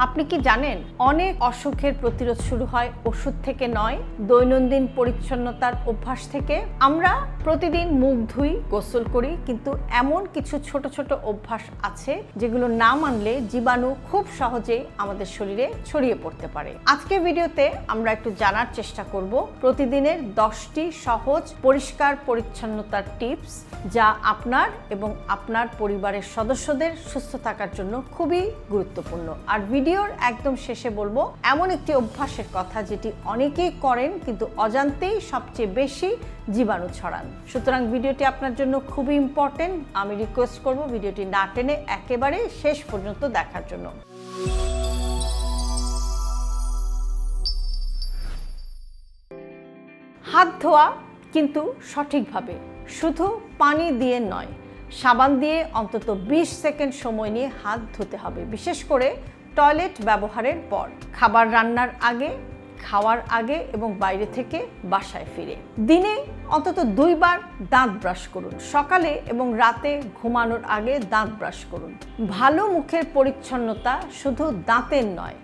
আপনি কি জানেন অনেক অসুখের প্রতিরোধ শুরু হয় ওষুধ থেকে নয়, দৈনন্দিন পরিচ্ছন্নতার অভ্যাস থেকে। আমরা প্রতিদিন মুখ ধুই, গোসল করি, কিন্তু এমন কিছু ছোট ছোট অভ্যাস আছে যেগুলো না মানলে জীবাণু খুব সহজেই আমাদের শরীরে ছড়িয়ে পড়তে পারে। আজকের ভিডিওতে আমরা একটু জানার চেষ্টা করব প্রতিদিনের 10টি সহজ পরিষ্কার পরিচ্ছন্নতার টিপস, যা আপনার এবং আপনার পরিবারের সদস্যদের সুস্থ থাকার জন্য খুবই গুরুত্বপূর্ণ। আর ভিডিওর একদম শেষে বলবো এমন একটি অভ্যাসের কথা যেটি অনেকেই করেন কিন্তু অজান্তেই সবচেয়ে বেশি জীবাণু ছড়ান। সুতরাং ভিডিওটি আপনার জন্য খুবই ইম্পর্টেন্ট। আমি রিকোয়েস্ট করব ভিডিওটি না টেনে একেবারে শেষ পর্যন্ত দেখার জন্য। হাত ধোয়া কিন্তু সঠিকভাবে, শুধু পানি দিয়ে নয়, সাবান দিয়ে অন্তত 20 সেকেন্ড সময় নিয়ে হাত ধুতে হবে, বিশেষ করে টয়লেট ব্যবহারের পর, খাবার রান্নার আগে, খাওয়ার আগে এবং বাইরে থেকে বাসায় ফিরে। দিনে অন্তত 2 বার দাঁত ব্রাশ করুন, সকালে এবং রাতে ঘুমানোর আগে দাঁত ব্রাশ করুন। ভালো মুখের পরিচ্ছন্নতা শুধু দাঁতের নয়,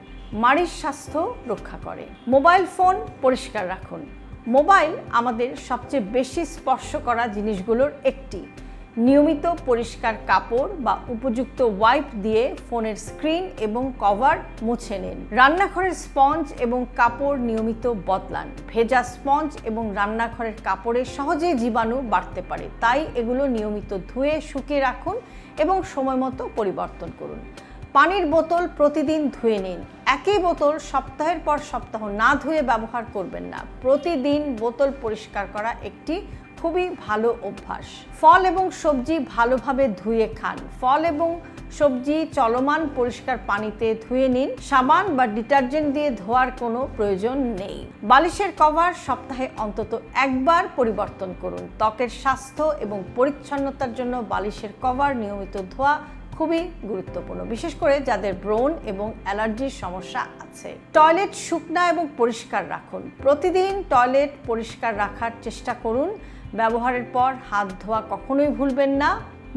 মাড়ির স্বাস্থ্য রক্ষা করে। মোবাইল ফোন পরিষ্কার রাখুন। মোবাইল আমাদের সবচেয়ে বেশি স্পর্শ করা জিনিসগুলোর একটি। নিয়মিত পরিষ্কার কাপড় বা উপযুক্ত ওয়াইপ দিয়ে ফোনের স্ক্রিন এবং কভার মুছে নিন। রান্নাঘরের স্পঞ্জ এবং কাপড় নিয়মিত বদলান। ভেজা স্পঞ্জ এবং রান্নাঘরের কাপড়ে সহজেই জীবাণু বাড়তে পারে, তাই এগুলো নিয়মিত ধুয়ে শুকিয়ে রাখুন এবং সময় মতো পরিবর্তন করুন। পানির বোতল প্রতিদিন ধুয়ে নিন। একই বোতল সপ্তাহের পর সপ্তাহ না ধুয়ে ব্যবহার করবেন না। প্রতিদিন বোতল পরিষ্কার করা একটি খুবই ভালো অভ্যাস। ফল এবং সবজি ভালোভাবে ধুয়ে খান। ফল এবং সবজি চলমান পরিষ্কার পানিতে ধুয়ে নিন। সাবান বা ডিটারজেন্ট দিয়ে ধোয়ার কোনো প্রয়োজন নেই। বালিশের কভার সপ্তাহে অন্তত একবার পরিবর্তন করুন। ত্বকের স্বাস্থ্য এবং পরিচ্ছন্নতার জন্য বালিশের কভার নিয়মিত ধোয়া খুবই গুরুত্বপূর্ণ, বিশেষ করে যাদের ব্রণ এবং অ্যালার্জির সমস্যা আছে। টয়লেট শুকনা এবং পরিষ্কার রাখুন। প্রতিদিন টয়লেট পরিষ্কার রাখার চেষ্টা করুন। ব্যবহারের পর হাত ধোয়া কখনোই ভুলবেন না।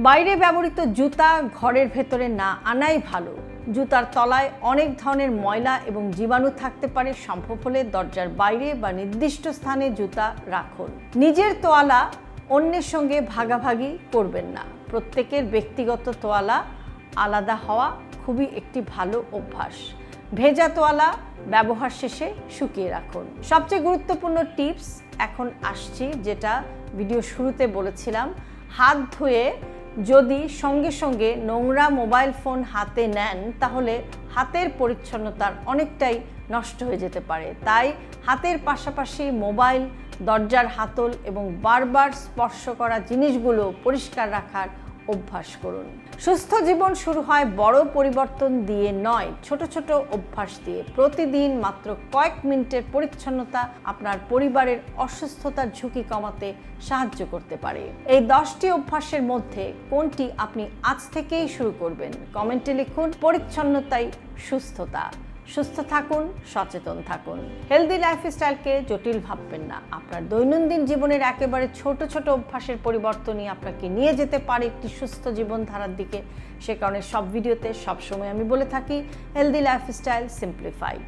বাইরে ব্যবহৃত জুতা ঘরের ভেতরে না আনাই ভালো। জুতার তলায় অনেক ধরনের ময়লা এবং জীবাণু থাকতে পারে। সম্ভব হলে দরজার বাইরে বা নির্দিষ্ট স্থানে জুতা রাখুন। নিজের তোয়ালা অন্যের সঙ্গে ভাগাভাগি করবেন না। প্রত্যেকের ব্যক্তিগত তোয়ালা আলাদা হওয়া খুবই একটি ভালো অভ্যাস। ভেজা তোয়ালা ব্যবহার শেষে শুকিয়ে রাখুন। সবচেয়ে গুরুত্বপূর্ণ টিপস এখন আসছি, যেটা ভিডিও শুরুতে বলেছিলাম। হাত ধুয়ে যদি সঙ্গে সঙ্গে নোংরা মোবাইল ফোন হাতে নেন, তাহলে হাতের পরিচ্ছন্নতার অনেকটাই নষ্ট হয়ে যেতে পারে। তাই হাতের পাশাপাশি মোবাইল, দরজার হাতল এবং বারবার স্পর্শ করা জিনিসগুলো পরিষ্কার রাখার অভ্যাস করুন। সুস্থ জীবন শুরু হয় বড় পরিবর্তন দিয়ে নয়, ছোট ছোট অভ্যাস দিয়ে। প্রতিদিন মাত্র কয়েক মিনিটের পরিচ্ছন্নতা আপনার পরিবারের অসুস্থতার ঝুঁকি কমাতে সাহায্য করতে পারে। এই 10টি অভ্যাসের মধ্যে কোনটি আপনি আজ থেকেই শুরু করবেন? কমেন্টে লিখুন। পরিচ্ছন্নতাই সুস্থতা। সুস্থ থাকুন, সচেতন থাকুন। হেলদি লাইফস্টাইলকে জটিল ভাববেন না। আপনার দৈনন্দিন জীবনের একেবারে ছোট ছোট অভ্যাসের পরিবর্তনই আপনাকে নিয়ে যেতে পারে একটি সুস্থ জীবনধারার দিকে। সে কারণে সব ভিডিওতে সবসময় আমি বলে থাকি, হেলদি লাইফস্টাইল সিম্পলিফাইড।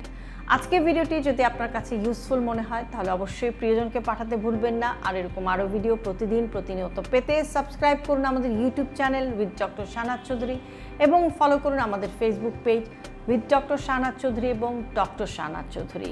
আজকের ভিডিওটি যদি আপনার কাছে ইউজফুল মনে হয়, তাহলে অবশ্যই প্রিয়জনকে পাঠাতে ভুলবেন না। আর এরকম আরও ভিডিও প্রতিনিয়ত পেতে সাবস্ক্রাইব করুন আমাদের YouTube channel with doctor Shahnaz Chowdhury, এবং ফলো করুন আমাদের Facebook page with doctor Shahnaz Chowdhury এবং ডক্টর শাহনাজ চৌধুরী।